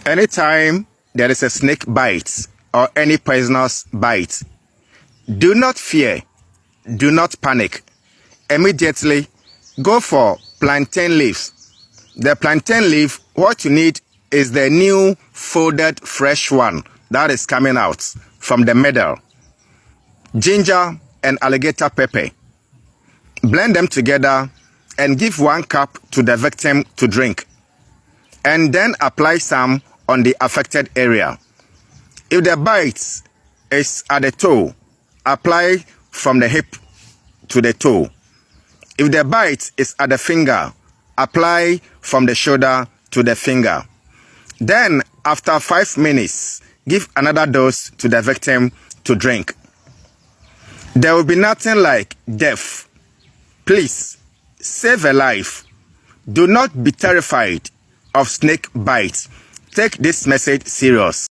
Anytime there is a snake bite or any poisonous bite, do not fear, do not panic. Immediately go for plantain leaves. The plantain leaf, what you need is the new folded fresh one that is coming out from the middle. Ginger and alligator pepper. Blend them together and give 1 cup to the victim to drink. And then apply some on the affected area. If the bite is at the toe, apply from the hip to the toe. If the bite is at the finger, apply from the shoulder to the finger. Then, after 5 minutes, give another dose to the victim to drink. There will be nothing like death. Please, save a life. Do not be terrified of snake bites. Take this message serious.